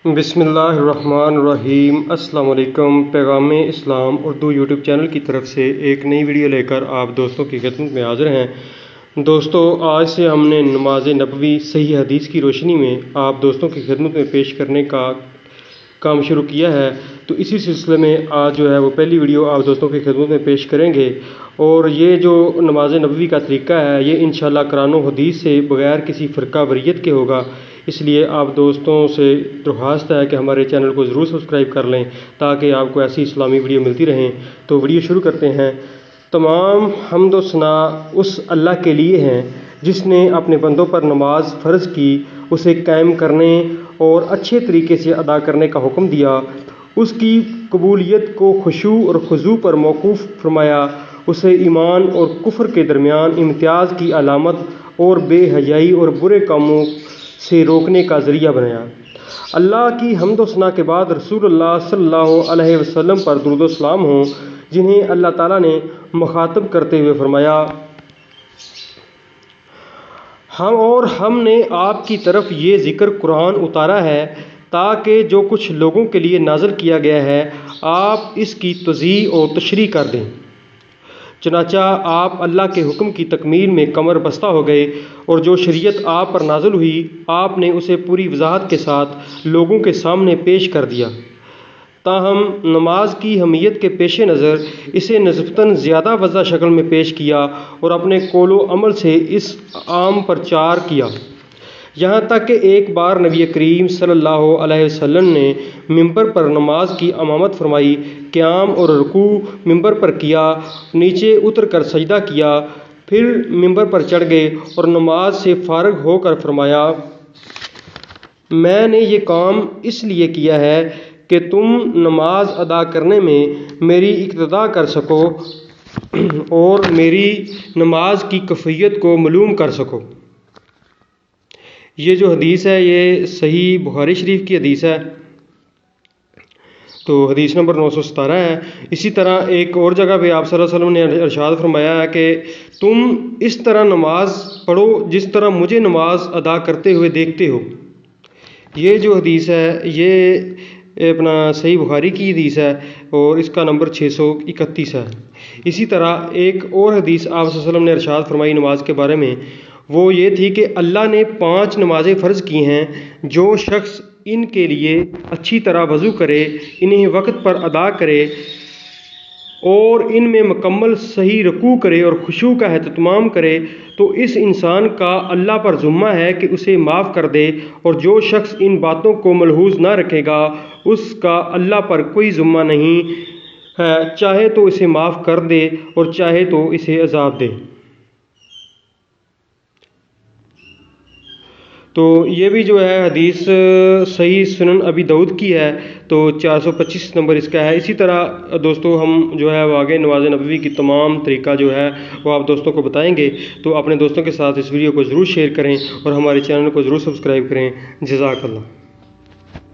بسم اللہ الرحمن الرحیم۔ السلام علیکم۔ پیغام اسلام اردو یوٹیوب چینل کی طرف سے ایک نئی ویڈیو لے کر آپ دوستوں کی خدمت میں حاضر ہیں۔ دوستو، آج سے ہم نے نماز نبوی صحیح حدیث کی روشنی میں آپ دوستوں کی خدمت میں پیش کرنے کا کام شروع کیا ہے، تو اسی سلسلے میں آج جو ہے وہ پہلی ویڈیو آپ دوستوں کی خدمت میں پیش کریں گے۔ اور یہ جو نماز نبوی کا طریقہ ہے، یہ انشاءاللہ قرآن و حدیث سے بغیر کسی فرقہ واریت کے ہوگا۔ اس لیے آپ دوستوں سے درخواست ہے کہ ہمارے چینل کو ضرور سبسکرائب کر لیں تاکہ آپ کو ایسی اسلامی ویڈیو ملتی رہیں۔ تو ویڈیو شروع کرتے ہیں۔ تمام حمد و ثنا اس اللہ کے لیے ہیں جس نے اپنے بندوں پر نماز فرض کی، اسے قائم کرنے اور اچھے طریقے سے ادا کرنے کا حکم دیا، اس کی قبولیت کو خشوع اور خضوع پر موقوف فرمایا، اسے ایمان اور کفر کے درمیان امتیاز کی علامت اور بے حیائی اور برے کاموں سے روکنے کا ذریعہ بنایا۔ اللہ کی حمد و ثنا کے بعد رسول اللہ صلی اللہ علیہ وسلم پر درود و سلام ہوں، جنہیں اللہ تعالیٰ نے مخاطب کرتے ہوئے فرمایا، ہم نے آپ کی طرف یہ ذکر قرآن اتارا ہے تاکہ جو کچھ لوگوں کے لیے نازل کیا گیا ہے آپ اس کی توضیح اور تشریح کر دیں۔ چنانچہ آپ اللہ کے حکم کی تکمیل میں کمر بستہ ہو گئے اور جو شریعت آپ پر نازل ہوئی آپ نے اسے پوری وضاحت کے ساتھ لوگوں کے سامنے پیش کر دیا۔ تاہم نماز کی اہمیت کے پیش نظر اسے نسبتاً زیادہ واضح شکل میں پیش کیا اور اپنے قول و عمل سے اس عام پرچار کیا، یہاں تک کہ ایک بار نبی کریم صلی اللہ علیہ وسلم نے ممبر پر نماز کی امامت فرمائی، قیام اور رکوع ممبر پر کیا، نیچے اتر کر سجدہ کیا، پھر ممبر پر چڑھ گئے اور نماز سے فارغ ہو کر فرمایا، میں نے یہ کام اس لیے کیا ہے کہ تم نماز ادا کرنے میں میری اقتداء کر سکو اور میری نماز کی کیفیت کو معلوم کر سکو۔ یہ جو حدیث ہے یہ صحیح بخاری شریف کی حدیث ہے، تو حدیث نمبر 917 ہے۔ اسی طرح ایک اور جگہ پہ آپ صلی اللہ علیہ وسلم نے ارشاد فرمایا ہے کہ تم اس طرح نماز پڑھو جس طرح مجھے نماز ادا کرتے ہوئے دیکھتے ہو۔ یہ جو حدیث ہے یہ اپنا صحیح بخاری کی حدیث ہے اور اس کا نمبر 631 ہے۔ اسی طرح ایک اور حدیث آپ صلی اللہ علیہ وسلم نے ارشاد فرمائی نماز کے بارے میں، وہ یہ تھی کہ اللہ نے 5 نمازیں فرض کی ہیں، جو شخص ان کے لیے اچھی طرح وضو کرے، انہیں وقت پر ادا کرے اور ان میں مکمل صحیح رکوع کرے اور خشوع کا اہتمام کرے تو اس انسان کا اللہ پر ذمہ ہے کہ اسے معاف کر دے، اور جو شخص ان باتوں کو ملحوظ نہ رکھے گا اس کا اللہ پر کوئی ذمہ نہیں ہے، چاہے تو اسے معاف کر دے اور چاہے تو اسے عذاب دے۔ تو یہ بھی جو ہے حدیث صحیح سنن ابی داؤد کی ہے، تو 425 نمبر اس کا ہے۔ اسی طرح دوستو ہم جو ہے وہ آگے نماز نبوی کی تمام طریقہ جو ہے وہ آپ دوستوں کو بتائیں گے، تو اپنے دوستوں کے ساتھ اس ویڈیو کو ضرور شیئر کریں اور ہمارے چینل کو ضرور سبسکرائب کریں۔ جزاک اللہ۔